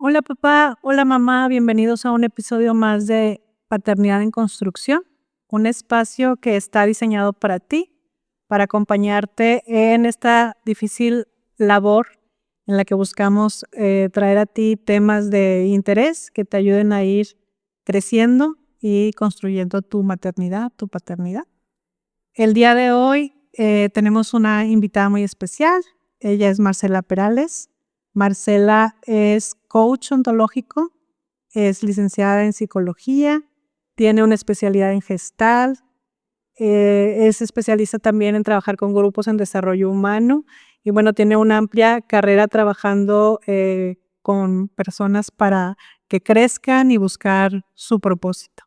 Hola papá, hola mamá, bienvenidos a un episodio más de Paternidad en Construcción, un espacio que está diseñado para ti, para acompañarte en esta difícil labor en la que buscamos traer a ti temas de interés que te ayuden a ir creciendo y construyendo tu maternidad, tu paternidad. El día de hoy tenemos una invitada muy especial. Ella es Marcela Perales. Marcela es coach ontológico, es licenciada en psicología, tiene una especialidad en Gestalt, es especialista también en trabajar con grupos en desarrollo humano y bueno, tiene una amplia carrera trabajando con personas para que crezcan y buscar su propósito.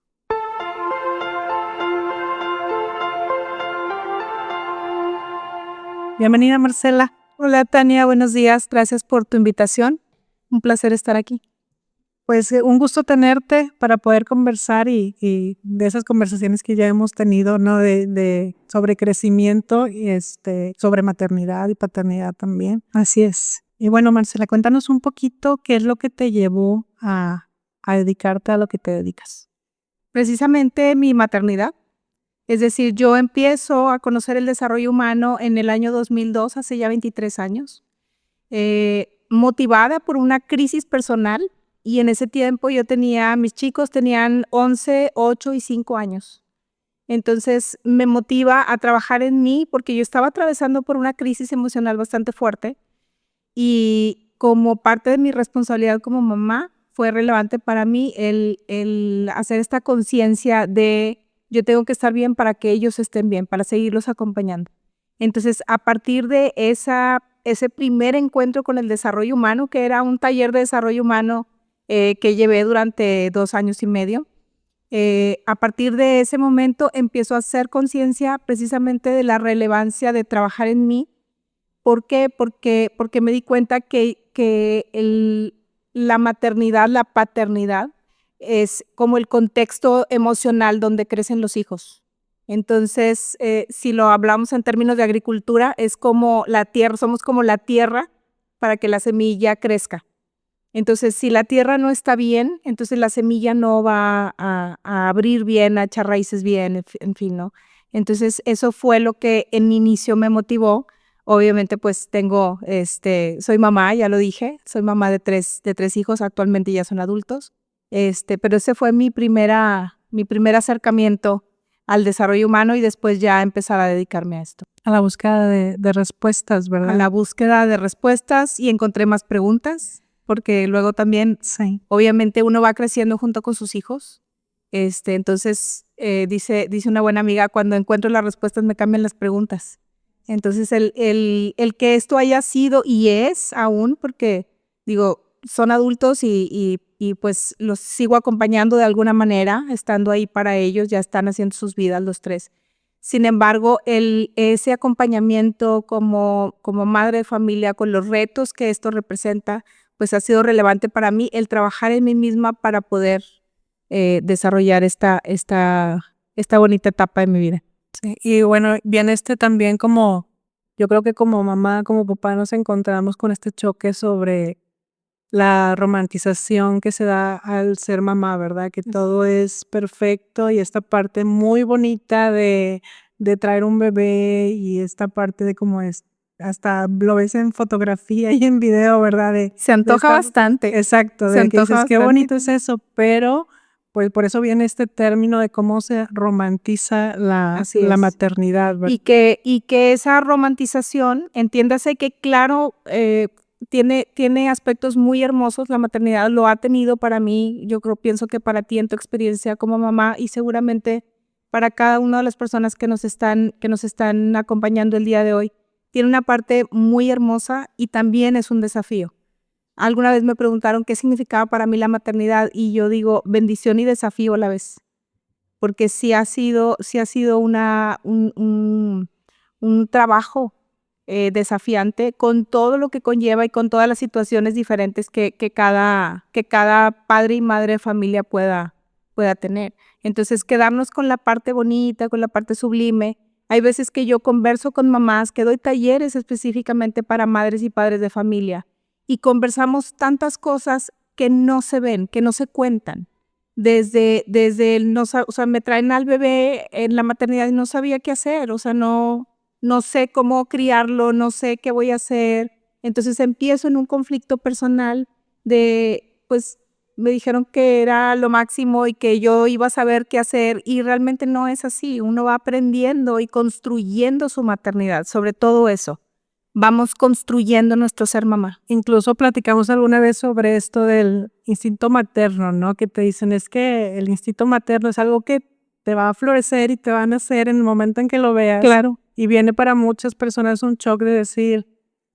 Bienvenida, Marcela. Hola Tania, buenos días, gracias por tu invitación. Un placer estar aquí. Pues un gusto tenerte para poder conversar y de esas conversaciones que ya hemos tenido, ¿no? Sobre crecimiento y sobre maternidad y paternidad también. Así es. Y bueno, Marcela, cuéntanos un poquito qué es lo que te llevó a dedicarte a lo que te dedicas. Precisamente mi maternidad, es decir, yo empiezo a conocer el desarrollo humano en el año 2002, hace ya 23 años, motivada por una crisis personal y en ese tiempo mis chicos tenían 11, 8 y 5 años. Entonces me motiva a trabajar en mí porque yo estaba atravesando por una crisis emocional bastante fuerte y como parte de mi responsabilidad como mamá, fue relevante para mí el hacer esta conciencia de yo tengo que estar bien para que ellos estén bien, para seguirlos acompañando. Entonces, a partir de ese primer encuentro con el desarrollo humano, que era un taller de desarrollo humano que llevé durante 2 años y medio, a partir de ese momento empiezo a hacer conciencia precisamente de la relevancia de trabajar en mí. ¿Por qué? Porque me di cuenta que la maternidad, la paternidad, es como el contexto emocional donde crecen los hijos. Entonces, si lo hablamos en términos de agricultura, es como la tierra, somos como la tierra para que la semilla crezca. Entonces, si la tierra no está bien, entonces la semilla no va a abrir bien, a echar raíces bien, en fin, ¿no? Entonces, eso fue lo que en inicio me motivó. Obviamente, pues soy mamá, ya lo dije, soy mamá de tres hijos, actualmente ya son adultos, pero ese fue mi primer acercamiento al desarrollo humano y después ya empezar a dedicarme a esto. A la búsqueda de respuestas, ¿verdad? A la búsqueda de respuestas y encontré más preguntas, porque luego también, Sí. obviamente, uno va creciendo junto con sus hijos. Entonces, dice una buena amiga, cuando encuentro las respuestas me cambian las preguntas. Entonces, el que esto haya sido y es aún, porque digo, son adultos y pues los sigo acompañando de alguna manera, estando ahí para ellos, ya están haciendo sus vidas los tres. Sin embargo, ese acompañamiento como madre de familia, con los retos que esto representa, pues ha sido relevante para mí el trabajar en mí misma para poder desarrollar esta bonita etapa de mi vida. Sí, y bueno, viene también como, yo creo que como mamá, como papá nos encontramos con este choque sobre la romantización que se da al ser mamá, ¿verdad? Que todo es perfecto y esta parte muy bonita de traer un bebé y esta parte de cómo es, hasta lo ves en fotografía y en video, ¿verdad? Se antoja bastante. Exacto, Se de que antoja dices, qué bastante. bonito es eso, pero pues por eso viene este término de cómo se romantiza Así la es. maternidad, ¿verdad? Y que esa romantización, entiéndase que claro, tiene aspectos muy hermosos, la maternidad lo ha tenido para mí, pienso que para ti en tu experiencia como mamá y seguramente para cada una de las personas que nos están acompañando el día de hoy, tiene una parte muy hermosa y también es un desafío. Alguna vez me preguntaron qué significaba para mí la maternidad y yo digo bendición y desafío a la vez, porque sí ha sido un trabajo desafiante con todo lo que conlleva y con todas las situaciones diferentes que cada padre y madre de familia pueda tener. Entonces, quedarnos con la parte bonita, con la parte sublime. Hay veces que yo converso con mamás, que doy talleres específicamente para madres y padres de familia y conversamos tantas cosas que no se ven, que no se cuentan. Desde el no, o sea, me traen al bebé en la maternidad y no sabía qué hacer, o sea, no sé cómo criarlo, no sé qué voy a hacer. Entonces empiezo en un conflicto personal pues me dijeron que era lo máximo y que yo iba a saber qué hacer y realmente no es así. Uno va aprendiendo y construyendo su maternidad, sobre todo eso. Vamos construyendo nuestro ser mamá. Incluso platicamos alguna vez sobre esto del instinto materno, ¿no? Que te dicen es que el instinto materno es algo que te va a florecer y te va a nacer en el momento en que lo veas. Claro. Y viene para muchas personas un shock de decir,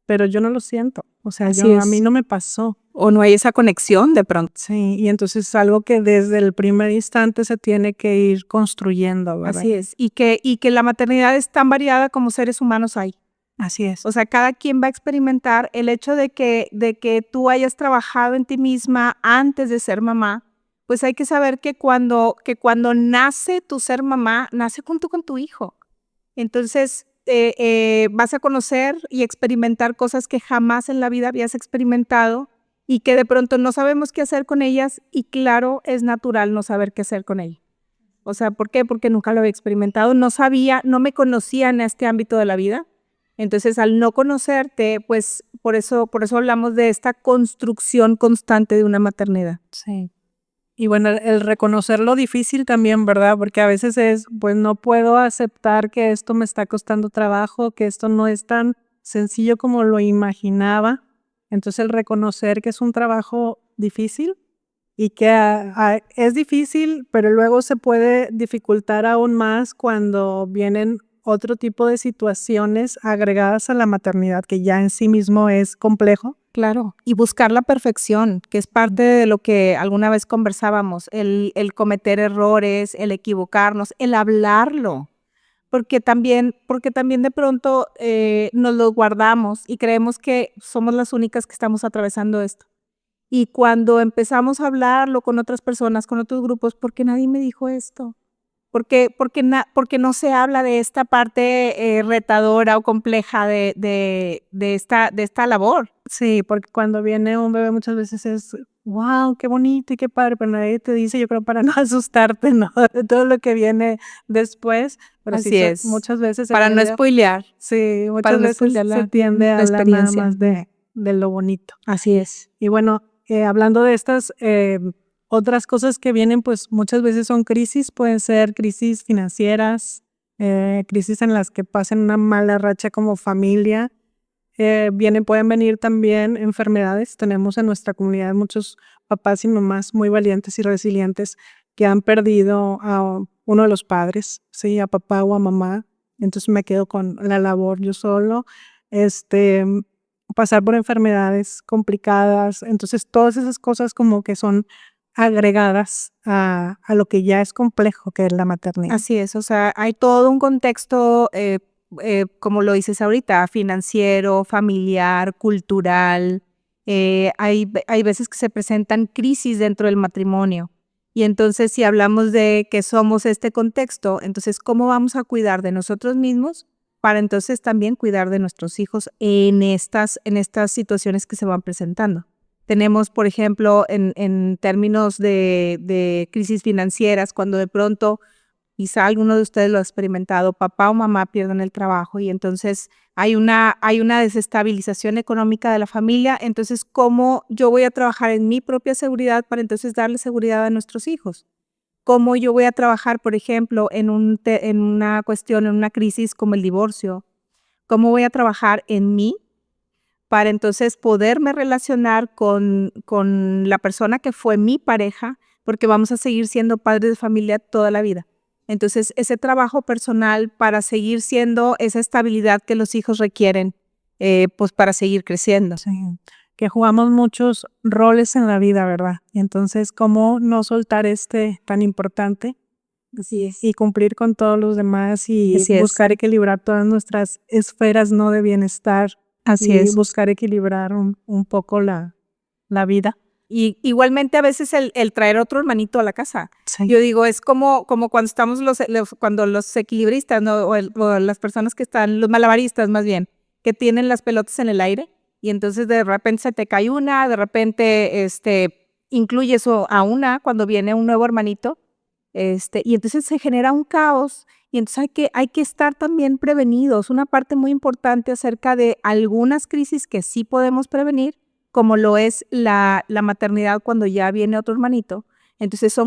pero yo no lo siento. O sea, Así a es. mí no me pasó. O no hay esa conexión de pronto. Sí, y entonces es algo que desde el primer instante se tiene que ir construyendo, ¿verdad? Así es. Y que la maternidad es tan variada como seres humanos hay. Así es. O sea, cada quien va a experimentar el hecho de que tú hayas trabajado en ti misma antes de ser mamá, pues hay que saber que cuando nace tu ser mamá, nace junto con tu hijo. Entonces, vas a conocer y experimentar cosas que jamás en la vida habías experimentado y que de pronto no sabemos qué hacer con ellas y claro, es natural no saber qué hacer con ellas. O sea, ¿por qué? Porque nunca lo había experimentado, no sabía, no me conocía en este ámbito de la vida. Entonces, al no conocerte, pues por eso hablamos de esta construcción constante de una maternidad. Sí. Y bueno, el reconocer lo difícil también, ¿verdad? Porque a veces pues no puedo aceptar que esto me está costando trabajo, que esto no es tan sencillo como lo imaginaba. Entonces el reconocer que es un trabajo difícil y que es difícil, pero luego se puede dificultar aún más cuando vienen otro tipo de situaciones agregadas a la maternidad, que ya en sí mismo es complejo. Claro, y buscar la perfección, que es parte de lo que alguna vez conversábamos, el cometer errores, el equivocarnos, el hablarlo, porque también de pronto nos lo guardamos y creemos que somos las únicas que estamos atravesando esto. Y cuando empezamos a hablarlo con otras personas, con otros grupos, ¿por qué nadie me dijo esto? Porque no se habla de esta parte retadora o compleja de esta labor. Sí, porque cuando viene un bebé muchas veces es, wow, qué bonito y qué padre, pero nadie te dice, yo creo, para no asustarte, ¿no? De todo lo que viene después. Pero Así es. Muchas veces. Para no spoilear. Sí, muchas para no veces spoilear se tiende a hablar nada más de lo bonito. Así es. Y bueno, hablando de estas otras cosas que vienen, pues muchas veces son crisis, pueden ser crisis financieras, crisis en las que pasen una mala racha como familia. Pueden venir también enfermedades. Tenemos en nuestra comunidad muchos papás y mamás muy valientes y resilientes que han perdido a uno de los padres, ¿sí? A papá o a mamá. Entonces me quedo con la labor yo solo. Pasar por enfermedades complicadas. Entonces todas esas cosas como que son agregadas a lo que ya es complejo, que es la maternidad. Así es, o sea, hay todo un contexto como lo dices ahorita, financiero, familiar, cultural. Hay veces que se presentan crisis dentro del matrimonio. Y entonces, si hablamos de que somos este contexto, entonces, ¿cómo vamos a cuidar de nosotros mismos para entonces también cuidar de nuestros hijos en estas situaciones que se van presentando? Tenemos, por ejemplo, en términos de crisis financieras, cuando de pronto quizá alguno de ustedes lo ha experimentado, papá o mamá pierden el trabajo y entonces hay una desestabilización económica de la familia. Entonces, ¿cómo yo voy a trabajar en mi propia seguridad para entonces darle seguridad a nuestros hijos? ¿Cómo yo voy a trabajar, por ejemplo, en una cuestión, en una crisis como el divorcio? ¿Cómo voy a trabajar en mí para entonces poderme relacionar con la persona que fue mi pareja? Porque vamos a seguir siendo padres de familia toda la vida. Entonces, ese trabajo personal para seguir siendo esa estabilidad que los hijos requieren, pues para seguir creciendo. Sí, que jugamos muchos roles en la vida, ¿verdad? Y entonces, ¿cómo no soltar tan importante? Así es. Y cumplir con todos los demás y buscar equilibrar todas nuestras esferas, ¿no?, de bienestar. Así es. Buscar equilibrar un poco la vida. Y igualmente a veces el traer otro hermanito a la casa. Sí. Yo digo, es como cuando estamos cuando los equilibristas, ¿no? o las personas que están, los malabaristas más bien, que tienen las pelotas en el aire y entonces de repente se te cae una, de repente incluye eso a una cuando viene un nuevo hermanito, y entonces se genera un caos y entonces hay que estar también prevenidos. Una parte muy importante acerca de algunas crisis que sí podemos prevenir, como lo es la maternidad cuando ya viene otro hermanito. Entonces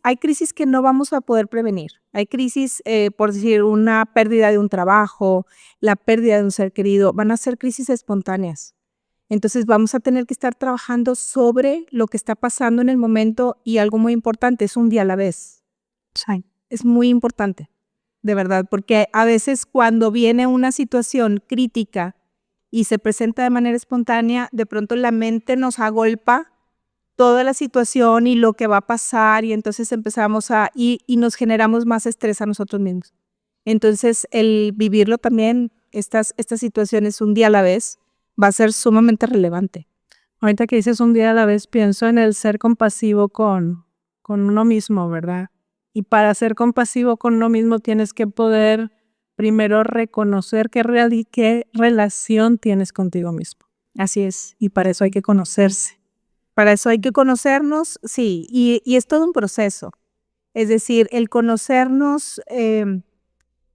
hay crisis que no vamos a poder prevenir. Hay crisis, por decir, una pérdida de un trabajo, la pérdida de un ser querido, van a ser crisis espontáneas. Entonces vamos a tener que estar trabajando sobre lo que está pasando en el momento y algo muy importante, es un día a la vez. Sí. Es muy importante, de verdad, porque a veces cuando viene una situación crítica y se presenta de manera espontánea, de pronto la mente nos agolpa toda la situación y lo que va a pasar y entonces empezamos y nos generamos más estrés a nosotros mismos. Entonces el vivirlo también, estas situaciones un día a la vez, va a ser sumamente relevante. Ahorita que dices un día a la vez, pienso en el ser compasivo con uno mismo, ¿verdad? Y para ser compasivo con uno mismo tienes que poder primero reconocer qué relación tienes contigo mismo. Así es. Y para eso hay que conocerse. Para eso hay que conocernos, sí, y es todo un proceso. Es decir, el conocernos,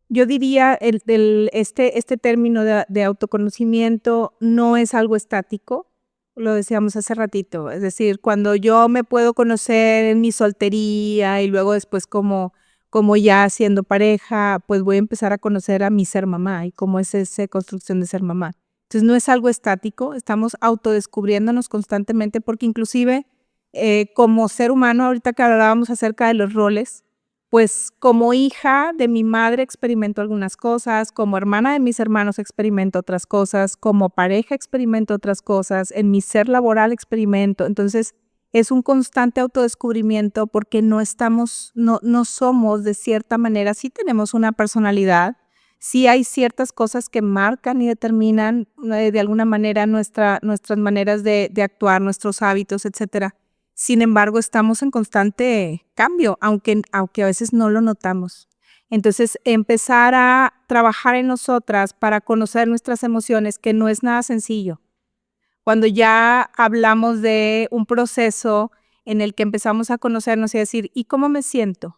yo diría, este término de autoconocimiento no es algo estático, lo decíamos hace ratito. Es decir, cuando yo me puedo conocer en mi soltería y luego después como ya siendo pareja, pues voy a empezar a conocer a mi ser mamá y cómo es esa construcción de ser mamá. Entonces no es algo estático, estamos autodescubriéndonos constantemente porque inclusive como ser humano, ahorita que hablábamos acerca de los roles, pues como hija de mi madre experimento algunas cosas, como hermana de mis hermanos experimento otras cosas, como pareja experimento otras cosas, en mi ser laboral experimento. Entonces es un constante autodescubrimiento porque no somos de cierta manera, sí tenemos una personalidad, sí hay ciertas cosas que marcan y determinan de alguna manera nuestras maneras de actuar, nuestros hábitos, etcétera. Sin embargo, estamos en constante cambio, aunque a veces no lo notamos. Entonces, empezar a trabajar en nosotras para conocer nuestras emociones, que no es nada sencillo. Cuando ya hablamos de un proceso en el que empezamos a conocernos y a decir, ¿y cómo me siento?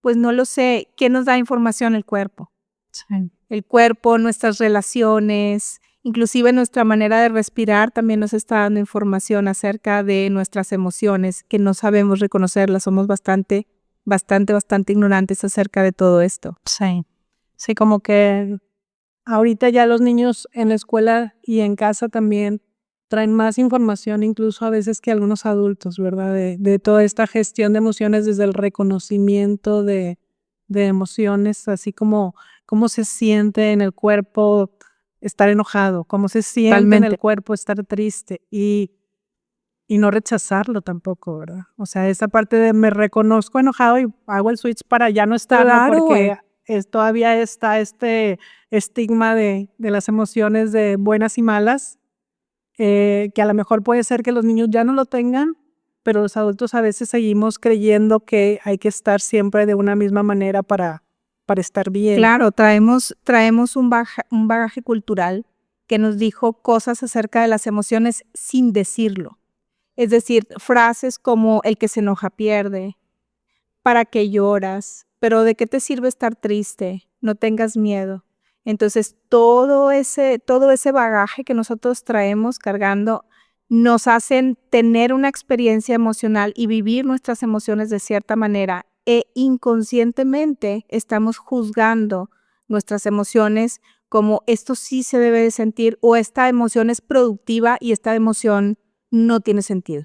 Pues no lo sé. ¿Quién nos da información? El cuerpo. Sí. El cuerpo, nuestras relaciones, inclusive nuestra manera de respirar también nos está dando información acerca de nuestras emociones, que no sabemos reconocerlas, somos bastante ignorantes acerca de todo esto. Sí. Sí, como que ahorita ya los niños en la escuela y en casa también traen más información, incluso a veces que algunos adultos, ¿verdad? De toda esta gestión de emociones, desde el reconocimiento de emociones, así como cómo se siente en el cuerpo estar enojado, cómo se siente en Totalmente. el cuerpo estar triste y no rechazarlo tampoco, ¿verdad? O sea, esa parte de me reconozco enojado y hago el switch para ya no estarlo Claro, porque todavía está este estigma de las emociones de buenas y malas, que a lo mejor puede ser que los niños ya no lo tengan, pero los adultos a veces seguimos creyendo que hay que estar siempre de una misma manera para estar bien. Claro, traemos un bagaje cultural que nos dijo cosas acerca de las emociones sin decirlo. Es decir, frases como el que se enoja pierde, ¿para qué lloras? Pero ¿de qué te sirve estar triste? No tengas miedo. Entonces, todo ese bagaje que nosotros traemos cargando nos hacen tener una experiencia emocional y vivir nuestras emociones de cierta manera e inconscientemente estamos juzgando nuestras emociones como esto sí se debe de sentir o esta emoción es productiva y esta emoción no tiene sentido.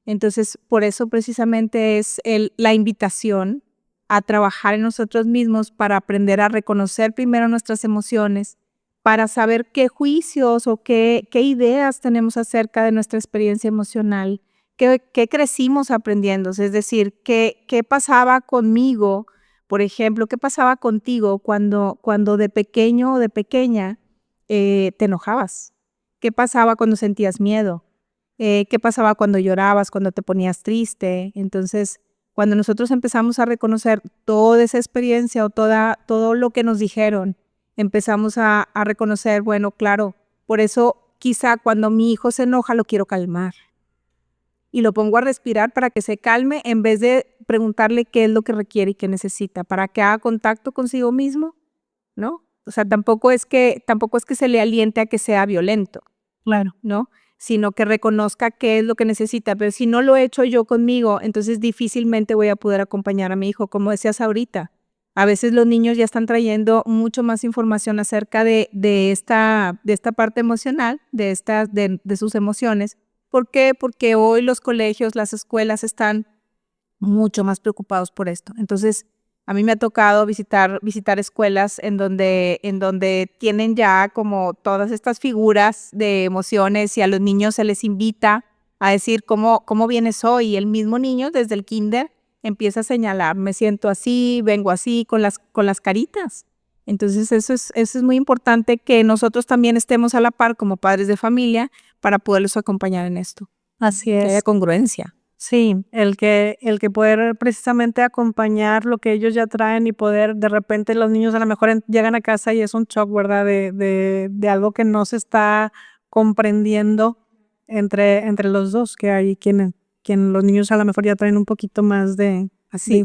Entonces, por eso precisamente es la invitación a trabajar en nosotros mismos para aprender a reconocer primero nuestras emociones, para saber qué juicios o qué ideas tenemos acerca de nuestra experiencia emocional, qué crecimos aprendiendo, es decir, qué pasaba conmigo, por ejemplo, qué pasaba contigo cuando de pequeño o de pequeña te enojabas, qué pasaba cuando sentías miedo. ¿Qué pasaba cuando llorabas, cuando te ponías triste? Entonces, cuando nosotros empezamos a reconocer toda esa experiencia o todo lo que nos dijeron, empezamos a reconocer, bueno, claro, por eso quizá cuando mi hijo se enoja lo quiero calmar. y lo pongo a respirar para que se calme en vez de preguntarle qué es lo que requiere y qué necesita, para que haga contacto consigo mismo, ¿no? O sea, tampoco es que se le aliente a que sea violento, Claro. ¿no? Sino que reconozca qué es lo que necesita. Pero si no lo he hecho yo conmigo, entonces difícilmente voy a poder acompañar a mi hijo, como decías ahorita. A veces los niños ya están trayendo mucho más información acerca de esta parte emocional, de sus emociones. ¿Por qué? Porque hoy los colegios, las escuelas están mucho más preocupados por esto. Entonces, a mí me ha tocado visitar escuelas en donde tienen ya como todas estas figuras de emociones y a los niños se les invita a decir cómo vienes hoy. Y el mismo niño desde el kinder empieza a señalar, me siento así, vengo así, con las caritas. Entonces eso es muy importante que nosotros también estemos a la par como padres de familia para poderlos acompañar en esto. Así Que haya es. congruencia. Sí, el que poder precisamente acompañar lo que ellos ya traen y poder, de repente los niños a lo mejor llegan a casa y es un shock, ¿verdad? De algo que no se está comprendiendo entre los dos, que hay quien los niños a lo mejor ya traen un poquito más de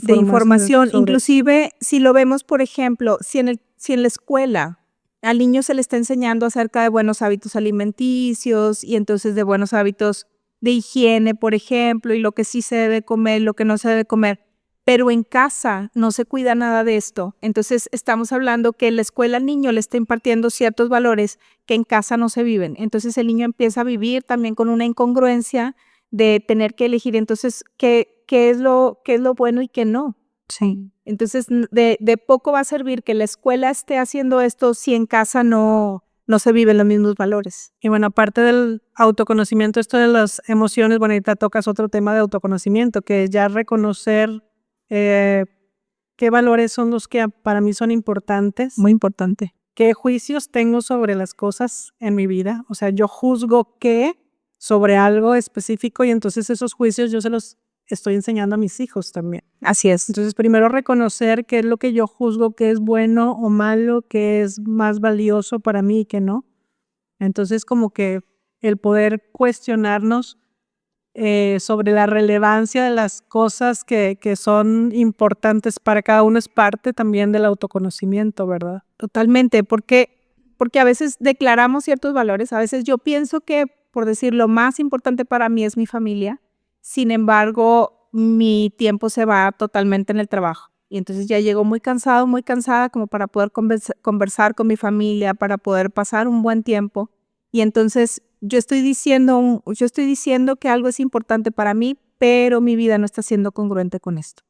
información. sobre eso. Inclusive, si lo vemos, por ejemplo, si en la escuela al niño se le está enseñando acerca de buenos hábitos alimenticios y entonces de buenos hábitos de higiene, por ejemplo, y lo que sí se debe comer, lo que no se debe comer, pero en casa no se cuida nada de esto. Entonces estamos hablando que en la escuela al niño le está impartiendo ciertos valores que en casa no se viven. Entonces el niño empieza a vivir también con una incongruencia de tener que elegir entonces qué es lo bueno y qué no. Sí. Entonces de poco va a servir que la escuela esté haciendo esto si en casa no se viven los mismos valores. Y bueno, aparte del autoconocimiento, esto de las emociones, bueno, ahorita tocas otro tema de autoconocimiento, que es ya reconocer qué valores son los que para mí son importantes. Muy importante. ¿Qué juicios tengo sobre las cosas en mi vida? O sea, yo juzgo qué sobre algo específico y entonces esos juicios yo se los estoy enseñando a mis hijos también. Así es. Entonces, primero reconocer qué es lo que yo juzgo que es bueno o malo, qué es más valioso para mí y qué no. Entonces, como que el poder cuestionarnos sobre la relevancia de las cosas que son importantes para cada uno es parte también del autoconocimiento, ¿verdad? Totalmente, porque a veces declaramos ciertos valores, a veces yo pienso que, por decir, lo más importante para mí es mi familia, sin embargo, mi tiempo se va totalmente en el trabajo. Y entonces ya llego muy cansado, muy cansada como para poder conversar con mi familia, para poder pasar un buen tiempo. Y entonces yo estoy diciendo que algo es importante para mí, pero mi vida no está siendo congruente con esto.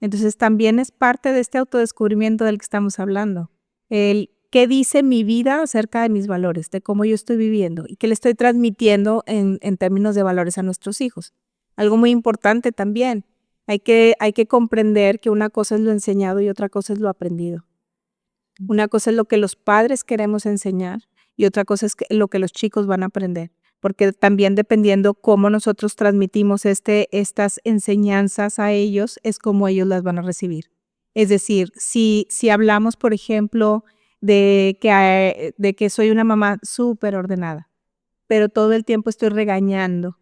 Entonces también es parte de este autodescubrimiento del que estamos hablando. El qué dice mi vida acerca de mis valores, de cómo yo estoy viviendo y qué le estoy transmitiendo en términos de valores a nuestros hijos. Algo muy importante también, hay que comprender que una cosa es lo enseñado y otra cosa es lo aprendido. Una cosa es lo que los padres queremos enseñar y otra cosa es lo que los chicos van a aprender. Porque también dependiendo cómo nosotros transmitimos estas enseñanzas a ellos, es como ellos las van a recibir. Es decir, si hablamos, por ejemplo, de que soy una mamá súper ordenada, pero todo el tiempo estoy regañando,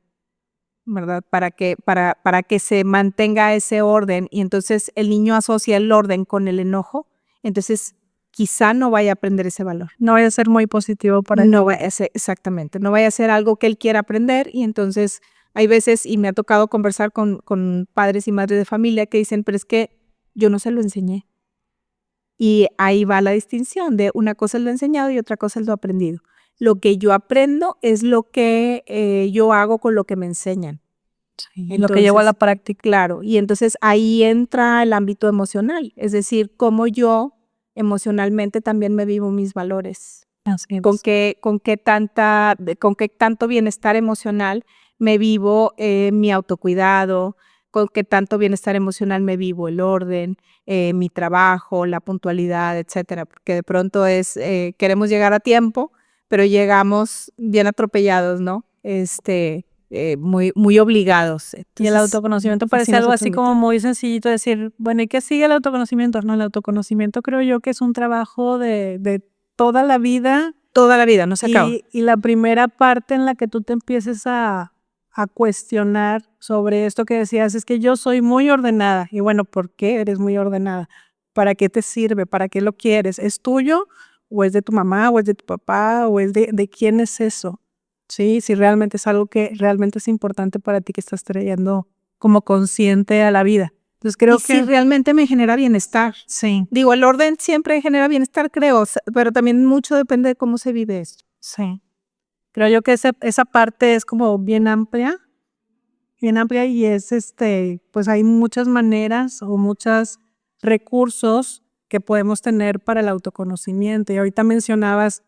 ¿verdad? Para que se mantenga ese orden y entonces el niño asocia el orden con el enojo, entonces quizá no vaya a aprender ese valor. No vaya a ser muy positivo para él. No vaya a ser, exactamente, no vaya a ser algo que él quiera aprender y entonces hay veces, y me ha tocado conversar con padres y madres de familia que dicen, pero es que yo no se lo enseñé. Y ahí va la distinción de una cosa es lo enseñado y otra cosa es lo aprendido. Lo que yo aprendo es lo que yo hago con lo que me enseñan. Sí, lo que llevo a la práctica. Claro, y entonces ahí entra el ámbito emocional, es decir, cómo yo emocionalmente también me vivo mis valores. Así es. Con qué tanto bienestar emocional me vivo mi autocuidado, con qué tanto bienestar emocional me vivo el orden, mi trabajo, la puntualidad, etcétera, porque de pronto queremos llegar a tiempo, pero llegamos bien atropellados, ¿no? Muy obligados. Entonces, y el autoconocimiento parece algo así como muy sencillito decir, bueno, ¿y qué sigue el autoconocimiento? No, el autoconocimiento creo yo que es un trabajo de toda la vida. Toda la vida, no se acaba. Y la primera parte en la que tú te empieces a a cuestionar sobre esto que decías, es que yo soy muy ordenada. Y bueno, ¿por qué eres muy ordenada? ¿Para qué te sirve? ¿Para qué lo quieres? ¿Es tuyo o es de tu mamá o es de tu papá o es de quién es eso? Sí, si realmente es algo que realmente es importante para ti que estás trayendo como consciente a la vida. Entonces creo Y si que realmente me genera bienestar. sí, Digo, el orden siempre genera bienestar, creo, pero también mucho depende de cómo se vive esto. sí. Creo yo que esa parte es como bien amplia y es pues hay muchas maneras o muchos recursos que podemos tener para el autoconocimiento. Y ahorita mencionabas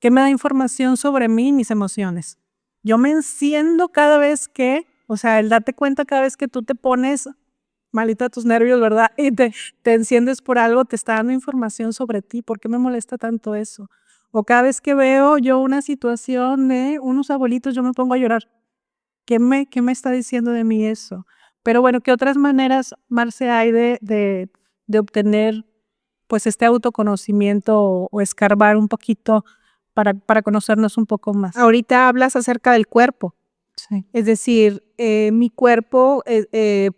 que me da información sobre mí y mis emociones. Yo me enciendo cada vez que, o sea, el darte cuenta cada vez que tú te pones malita de tus nervios, ¿verdad? Y te enciendes por algo, te está dando información sobre ti. ¿Por qué me molesta tanto eso? O cada vez que veo yo una situación de unos abuelitos, yo me pongo a llorar. ¿Qué me está diciendo de mí eso? Pero bueno, ¿qué otras maneras, Marce, hay de obtener pues este autoconocimiento o escarbar un poquito para conocernos un poco más? Ahorita hablas acerca del cuerpo. Sí. Es decir, mi cuerpo,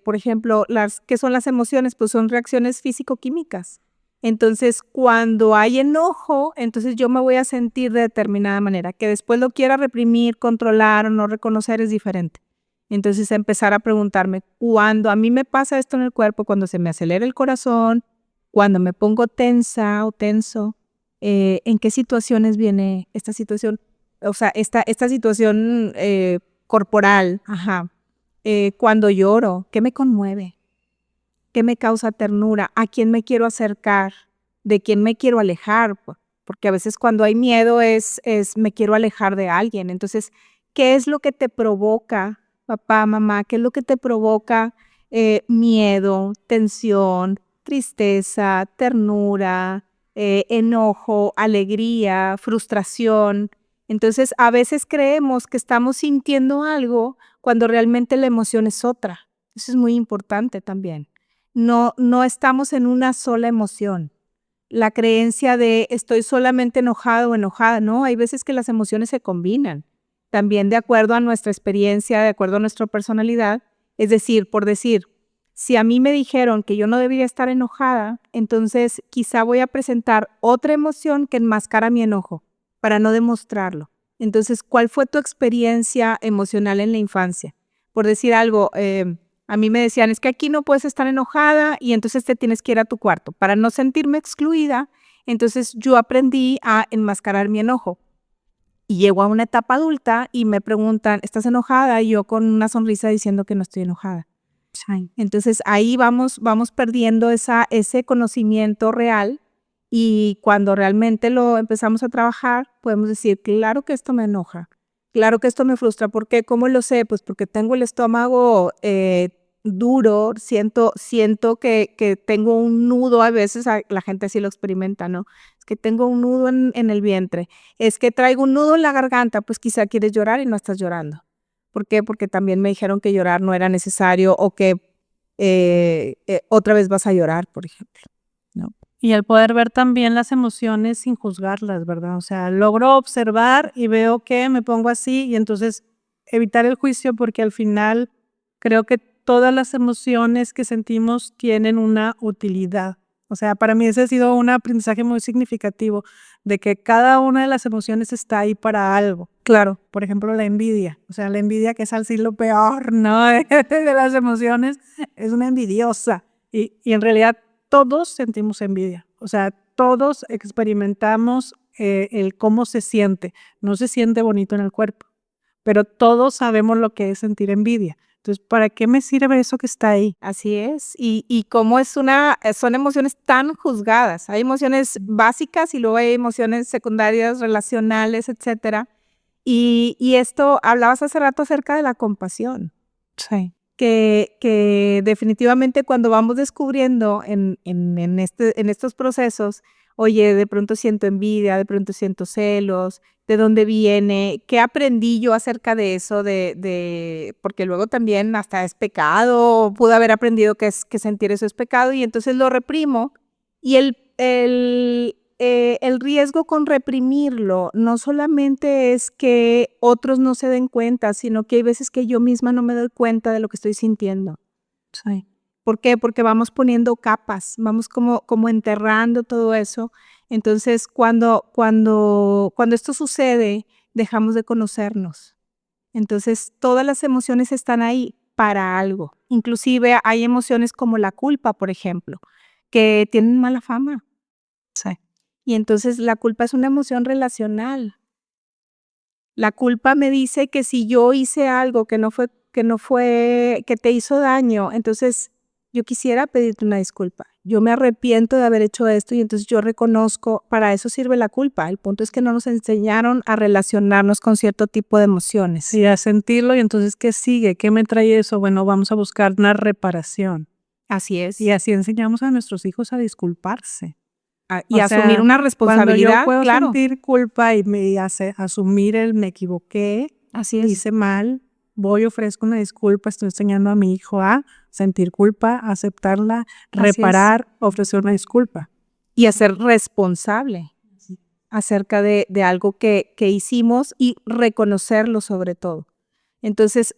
por ejemplo, ¿qué son las emociones? Pues son reacciones físico-químicas. Entonces, cuando hay enojo, entonces yo me voy a sentir de determinada manera. Que después lo quiera reprimir, controlar o no reconocer es diferente. Entonces, empezar a preguntarme, cuando a mí me pasa esto en el cuerpo, cuando se me acelera el corazón, cuando me pongo tensa o tenso, ¿en qué situaciones viene esta situación? O sea, esta situación corporal, ajá. Cuando lloro, ¿qué me conmueve? ¿Qué me causa ternura? ¿A quién me quiero acercar? ¿De quién me quiero alejar? Porque a veces cuando hay miedo es me quiero alejar de alguien. Entonces, ¿qué es lo que te provoca, papá, mamá? ¿Qué es lo que te provoca miedo, tensión, tristeza, ternura, enojo, alegría, frustración? Entonces, a veces creemos que estamos sintiendo algo cuando realmente la emoción es otra. Eso es muy importante también. No estamos en una sola emoción. La creencia de estoy solamente enojado o enojada, no, hay veces que las emociones se combinan, también de acuerdo a nuestra experiencia, de acuerdo a nuestra personalidad. Es decir, por decir, si a mí me dijeron que yo no debería estar enojada, entonces quizá voy a presentar otra emoción que enmascara mi enojo para no demostrarlo. Entonces, ¿cuál fue tu experiencia emocional en la infancia? Por decir algo, a mí me decían, es que aquí no puedes estar enojada y entonces te tienes que ir a tu cuarto. Para no sentirme excluida, entonces yo aprendí a enmascarar mi enojo. Y llego a una etapa adulta y me preguntan, ¿estás enojada? Y yo con una sonrisa diciendo que no estoy enojada. Sí. Entonces ahí vamos perdiendo ese conocimiento real y cuando realmente lo empezamos a trabajar, podemos decir, claro que esto me enoja, claro que esto me frustra. ¿Por qué? ¿Cómo lo sé? Pues porque tengo el estómago duro, siento que tengo un nudo, a veces la gente así lo experimenta, ¿no? Es que tengo un nudo en el vientre, es que traigo un nudo en la garganta, pues quizá quieres llorar y no estás llorando. ¿Por qué? Porque también me dijeron que llorar no era necesario o que otra vez vas a llorar, por ejemplo, ¿no? Y el poder ver también las emociones sin juzgarlas, ¿verdad? O sea, logro observar y veo que me pongo así y entonces evitar el juicio porque al final creo que todas las emociones que sentimos tienen una utilidad. O sea, para mí ese ha sido un aprendizaje muy significativo de que cada una de las emociones está ahí para algo. Claro, por ejemplo, la envidia. O sea, la envidia que es así lo peor, ¿no? De las emociones, es una envidiosa. Y en realidad todos sentimos envidia, o sea, todos experimentamos el cómo se siente. No se siente bonito en el cuerpo, pero todos sabemos lo que es sentir envidia. Entonces, ¿para qué me sirve eso que está ahí? Así es. Y cómo son emociones tan juzgadas. Hay emociones básicas y luego hay emociones secundarias, relacionales, etcétera. Y esto, hablabas hace rato acerca de la compasión. Sí. Que definitivamente cuando vamos descubriendo en estos procesos, oye, de pronto siento envidia, de pronto siento celos, ¿de dónde viene? ¿Qué aprendí yo acerca de eso? Porque luego también hasta es pecado, pude haber aprendido que sentir eso es pecado y entonces lo reprimo y el riesgo con reprimirlo no solamente es que otros no se den cuenta, sino que hay veces que yo misma no me doy cuenta de lo que estoy sintiendo. Sí. ¿Por qué? Porque vamos poniendo capas, vamos como enterrando todo eso. Entonces, cuando esto sucede, dejamos de conocernos. Entonces, todas las emociones están ahí para algo. Inclusive hay emociones como la culpa, por ejemplo, que tienen mala fama. Sí. Y entonces la culpa es una emoción relacional. La culpa me dice que si yo hice algo que te hizo daño, entonces yo quisiera pedirte una disculpa. Yo me arrepiento de haber hecho esto y entonces yo reconozco, para eso sirve la culpa. El punto es que no nos enseñaron a relacionarnos con cierto tipo de emociones. Sí, a sentirlo y entonces, ¿qué sigue? ¿Qué me trae eso? Bueno, vamos a buscar una reparación. Así es. Y así enseñamos a nuestros hijos a disculparse. Y O asumir sea, una cuando responsabilidad, yo puedo claro. sentir culpa y me hace asumir me equivoqué, Así es. hice mal, voy, ofrezco una disculpa, estoy enseñando a mi hijo a sentir culpa, aceptarla, Así es. reparar, ofrecer una disculpa. Y a ser responsable acerca de algo que hicimos y reconocerlo sobre todo. Entonces,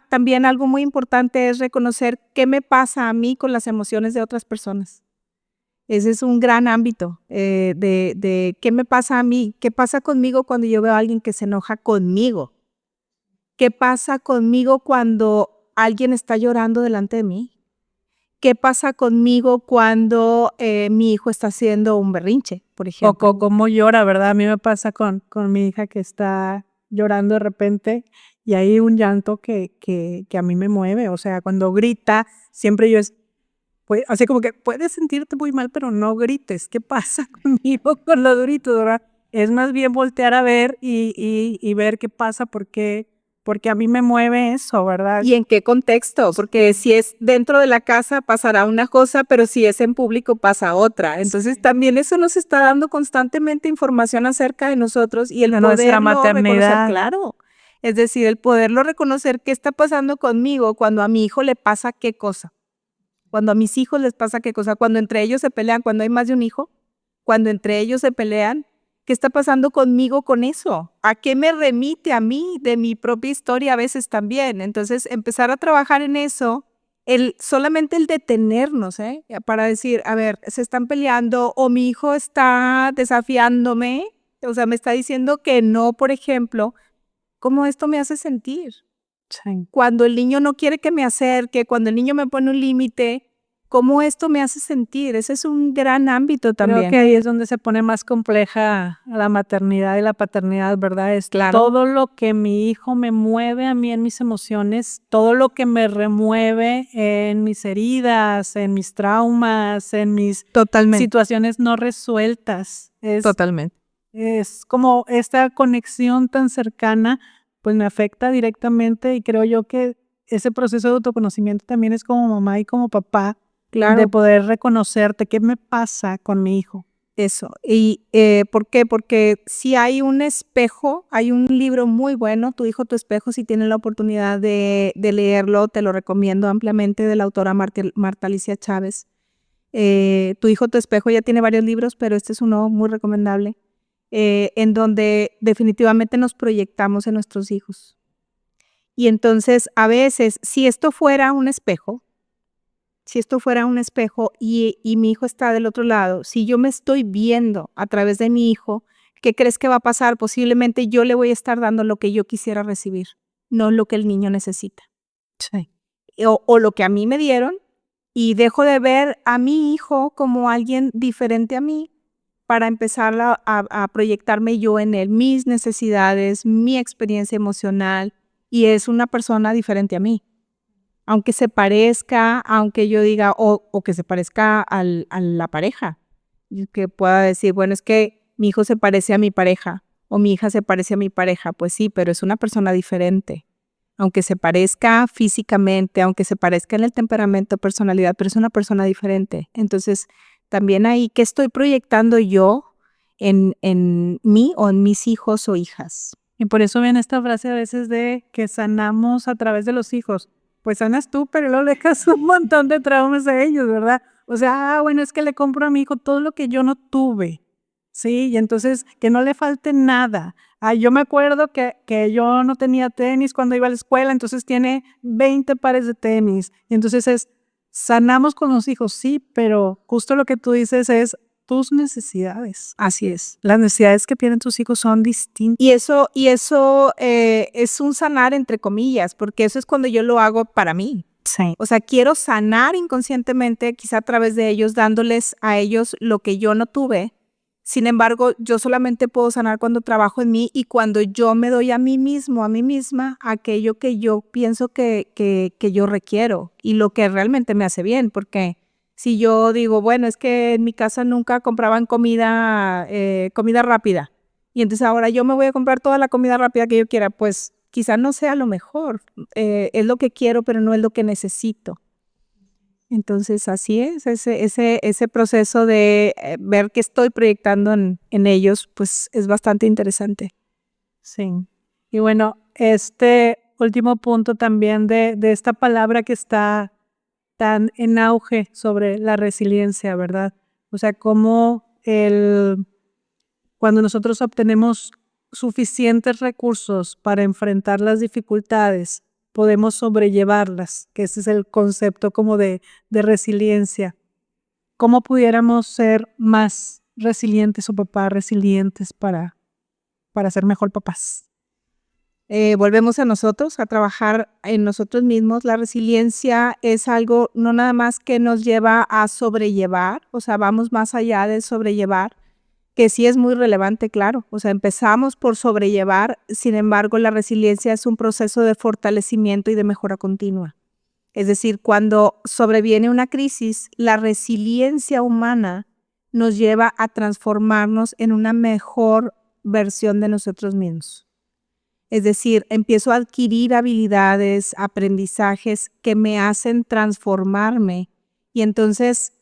también algo muy importante es reconocer qué me pasa a mí con las emociones de otras personas. Ese es un gran ámbito de qué me pasa a mí, qué pasa conmigo cuando yo veo a alguien que se enoja conmigo, qué pasa conmigo cuando alguien está llorando delante de mí, qué pasa conmigo cuando mi hijo está haciendo un berrinche, por ejemplo. O cómo llora, ¿verdad? A mí me pasa con mi hija que está llorando de repente y hay un llanto que a mí me mueve. O sea, cuando grita, siempre yo pues, así como que puedes sentirte muy mal, pero no grites. ¿Qué pasa conmigo con los gritos, verdad? Es más bien voltear a ver y ver qué pasa, porque a mí me mueve eso, ¿verdad? ¿Y en qué contexto? Porque si es dentro de la casa pasará una cosa, pero si es en público pasa otra. Entonces también eso nos está dando constantemente información acerca de nosotros y el De nuestra poderlo reconocer, maternidad. claro. Es decir, el poderlo reconocer qué está pasando conmigo cuando a mi hijo le pasa qué cosa, cuando a mis hijos les pasa qué cosa, cuando entre ellos se pelean, cuando hay más de un hijo, cuando entre ellos se pelean. ¿Qué está pasando conmigo con eso? ¿A qué me remite a mí de mi propia historia a veces también? Entonces, empezar a trabajar en eso, solamente el detenernos, para decir, a ver, se están peleando o mi hijo está desafiándome, o sea, me está diciendo que no, por ejemplo, ¿cómo esto me hace sentir? Sí. Cuando el niño no quiere que me acerque, cuando el niño me pone un límite, ¿cómo esto me hace sentir? Ese es un gran ámbito también. Creo que ahí es donde se pone más compleja la maternidad y la paternidad, ¿verdad? Es Claro. todo lo que mi hijo me mueve a mí en mis emociones, todo lo que me remueve en mis heridas, en mis traumas, en mis Totalmente. situaciones no resueltas. Totalmente. Es como esta conexión tan cercana, pues me afecta directamente y creo yo que ese proceso de autoconocimiento también es como mamá y como papá, Claro. de poder reconocerte qué me pasa con mi hijo. Eso. ¿Y por qué? Porque si hay un espejo, hay un libro muy bueno, Tu hijo, tu espejo, si tienes la oportunidad de leerlo, te lo recomiendo ampliamente, de la autora Marta Alicia Chávez. Tu hijo, tu espejo ya tiene varios libros, pero este es uno muy recomendable, en donde definitivamente nos proyectamos en nuestros hijos. Y entonces, a veces, si esto fuera un espejo y mi hijo está del otro lado, si yo me estoy viendo a través de mi hijo, ¿qué crees que va a pasar? Posiblemente yo le voy a estar dando lo que yo quisiera recibir, no lo que el niño necesita. Sí. O lo que a mí me dieron, y dejo de ver a mi hijo como alguien diferente a mí para empezar a proyectarme yo en él, mis necesidades, mi experiencia emocional, y es una persona diferente a mí. Aunque se parezca, aunque yo diga, o que se parezca a la pareja, que pueda decir, bueno, es que mi hijo se parece a mi pareja, o mi hija se parece a mi pareja, pues sí, pero es una persona diferente. Aunque se parezca físicamente, aunque se parezca en el temperamento, personalidad, pero es una persona diferente. Entonces, también ahí, ¿qué estoy proyectando yo en mí o en mis hijos o hijas? Y por eso viene esta frase a veces de que sanamos a través de los hijos. Pues sanas tú, pero luego le dejas un montón de traumas a ellos, ¿verdad? O sea, bueno, es que le compro a mi hijo todo lo que yo no tuve. Sí, y entonces que no le falte nada. Yo me acuerdo que yo no tenía tenis cuando iba a la escuela, entonces tiene 20 pares de tenis. Y entonces sanamos con los hijos, sí, pero justo lo que tú dices es tus necesidades. Así es. Las necesidades que tienen tus hijos son distintas. Y eso es un sanar entre comillas, porque eso es cuando yo lo hago para mí. Sí. O sea, quiero sanar inconscientemente, quizá a través de ellos, dándoles a ellos lo que yo no tuve. Sin embargo, yo solamente puedo sanar cuando trabajo en mí y cuando yo me doy a mí mismo, a mí misma, aquello que yo pienso que yo requiero y lo que realmente me hace bien. Porque si yo digo, bueno, es que en mi casa nunca compraban comida rápida y entonces ahora yo me voy a comprar toda la comida rápida que yo quiera, pues quizá no sea lo mejor. Es lo que quiero, pero no es lo que necesito. Entonces, así es, ese proceso de ver qué estoy proyectando en ellos, pues es bastante interesante. Sí. Y bueno, este último punto también de esta palabra que está tan en auge sobre la resiliencia, ¿verdad? O sea, cómo cuando nosotros obtenemos suficientes recursos para enfrentar las dificultades, podemos sobrellevarlas, que ese es el concepto como de resiliencia. ¿Cómo pudiéramos ser más resilientes o papás resilientes para ser mejor papás? Volvemos a nosotros, a trabajar en nosotros mismos. La resiliencia es algo no nada más que nos lleva a sobrellevar, o sea, vamos más allá de sobrellevar, que sí es muy relevante, claro. O sea, empezamos por sobrellevar, sin embargo, la resiliencia es un proceso de fortalecimiento y de mejora continua. Es decir, cuando sobreviene una crisis, la resiliencia humana nos lleva a transformarnos en una mejor versión de nosotros mismos. Es decir, empiezo a adquirir habilidades, aprendizajes que me hacen transformarme. Y entonces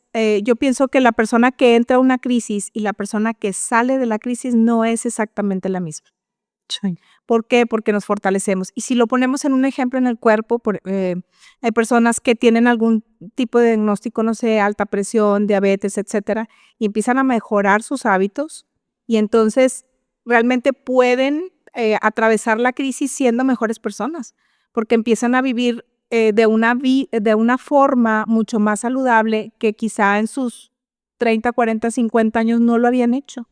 yo pienso que la persona que entra a una crisis y la persona que sale de la crisis no es exactamente la misma. Sí. ¿Por qué? Porque nos fortalecemos. Y si lo ponemos en un ejemplo en el cuerpo, hay personas que tienen algún tipo de diagnóstico, no sé, alta presión, diabetes, etcétera, y empiezan a mejorar sus hábitos y entonces realmente pueden atravesar la crisis siendo mejores personas, porque empiezan a vivir de una forma mucho más saludable que quizá en sus 30, 40, 50 años no lo habían hecho.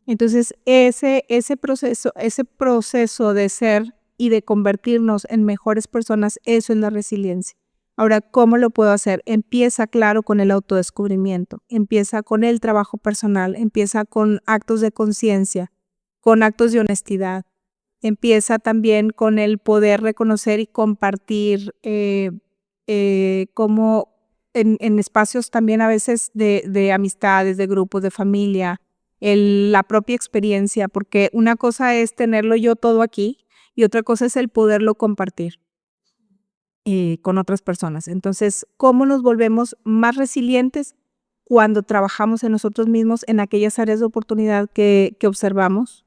Entonces, ese proceso de ser y de convertirnos en mejores personas, eso es la resiliencia. Ahora, ¿cómo lo puedo hacer? Empieza, claro, con el autodescubrimiento, empieza con el trabajo personal, empieza con actos de conciencia, con actos de honestidad, empieza también con el poder reconocer y compartir como en espacios también a veces de amistades, de grupos, de familia, la propia experiencia, porque una cosa es tenerlo yo todo aquí y otra cosa es el poderlo compartir con otras personas. Entonces, ¿cómo nos volvemos más resilientes? Cuando trabajamos en nosotros mismos, en aquellas áreas de oportunidad que observamos.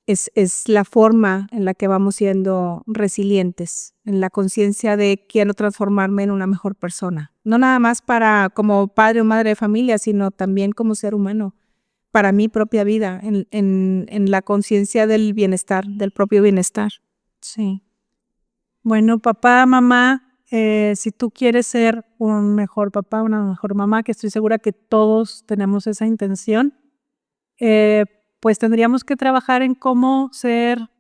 Es la forma en la que vamos siendo resilientes, en la conciencia de quiero transformarme en una mejor persona. No nada más como padre o madre de familia, sino también como ser humano, para mi propia vida, en la conciencia del bienestar, del propio bienestar. Sí. Bueno, papá, mamá, si tú quieres ser un mejor papá, una mejor mamá, que estoy segura que todos tenemos esa intención, pues tendríamos que trabajar en cómo ser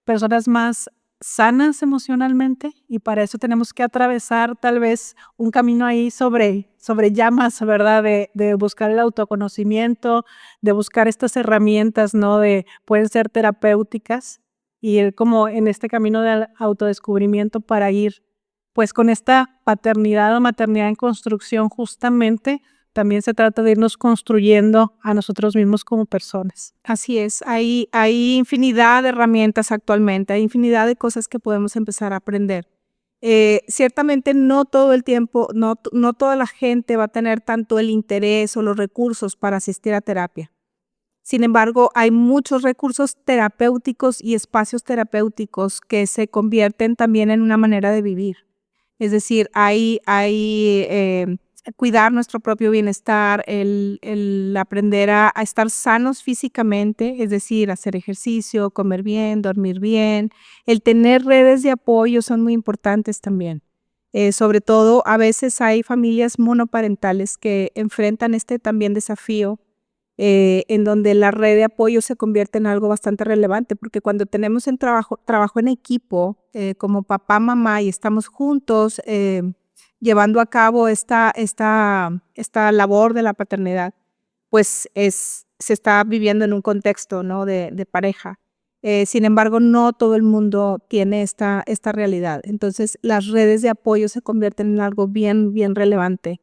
personas más sanas emocionalmente y para eso tenemos que atravesar tal vez un camino ahí sobre llamas, ¿verdad? De buscar el autoconocimiento, de buscar estas herramientas, ¿no? Pueden ser terapéuticas y ir como en este camino del autodescubrimiento para ir pues con esta paternidad o maternidad en construcción justamente. También se trata de irnos construyendo a nosotros mismos como personas. Así es, hay infinidad de herramientas actualmente, hay infinidad de cosas que podemos empezar a aprender. Ciertamente no todo el tiempo, no toda la gente va a tener tanto el interés o los recursos para asistir a terapia. Sin embargo, hay muchos recursos terapéuticos y espacios terapéuticos que se convierten también en una manera de vivir. Es decir, hay cuidar nuestro propio bienestar, el aprender a estar sanos físicamente, es decir, hacer ejercicio, comer bien, dormir bien, el tener redes de apoyo son muy importantes también. Sobre todo, a veces hay familias monoparentales que enfrentan este también desafío, en donde la red de apoyo se convierte en algo bastante relevante, porque cuando tenemos trabajo en equipo, como papá, mamá, y estamos juntos, llevando a cabo esta labor de la paternidad, pues se está viviendo en un contexto, ¿no?, de pareja. Sin embargo, no todo el mundo tiene esta realidad. Entonces, las redes de apoyo se convierten en algo bien, bien relevante.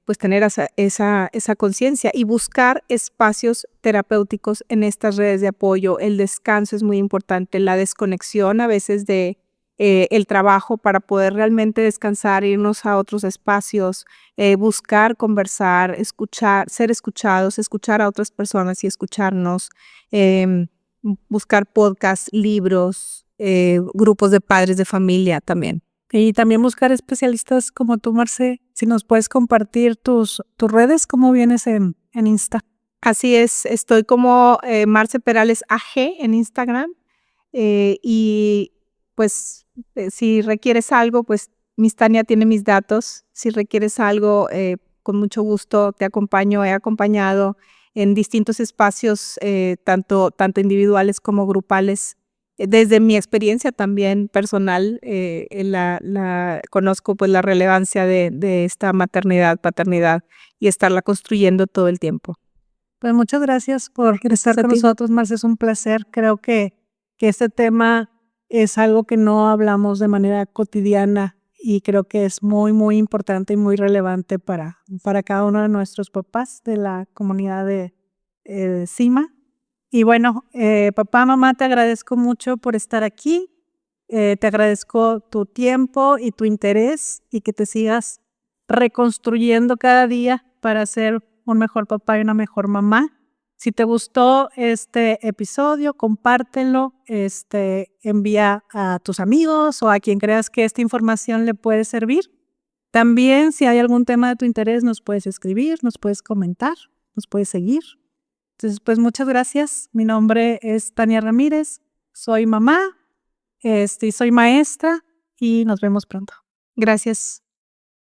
Pues tener esa conciencia y buscar espacios terapéuticos en estas redes de apoyo. El descanso es muy importante, la desconexión a veces de el trabajo para poder realmente descansar, irnos a otros espacios, buscar, conversar, escuchar, ser escuchados, escuchar a otras personas y escucharnos, buscar podcasts, libros, grupos de padres de familia también. Y también buscar especialistas como tú, Marce. Si nos puedes compartir tus redes, ¿cómo vienes en Insta? Así es, estoy como Marce Perales AG en Instagram, y pues si requieres algo, pues Miss Tania tiene mis datos. Si requieres algo, con mucho gusto te acompaño. He acompañado en distintos espacios, tanto individuales como grupales. Desde mi experiencia también personal, conozco pues la relevancia de esta maternidad, paternidad y estarla construyendo todo el tiempo. Pues muchas gracias por estar con nosotros, Marce. Es un placer. Creo que este tema es algo que no hablamos de manera cotidiana y creo que es muy, muy importante y muy relevante para cada uno de nuestros papás de la comunidad de CIMA. Y bueno, papá, mamá, te agradezco mucho por estar aquí. Te agradezco tu tiempo y tu interés y que te sigas reconstruyendo cada día para ser un mejor papá y una mejor mamá. Si te gustó este episodio, compártelo, envía a tus amigos o a quien creas que esta información le puede servir. También, si hay algún tema de tu interés, nos puedes escribir, nos puedes comentar, nos puedes seguir. Entonces, pues muchas gracias. Mi nombre es Tania Ramírez, soy mamá, soy maestra y nos vemos pronto. Gracias.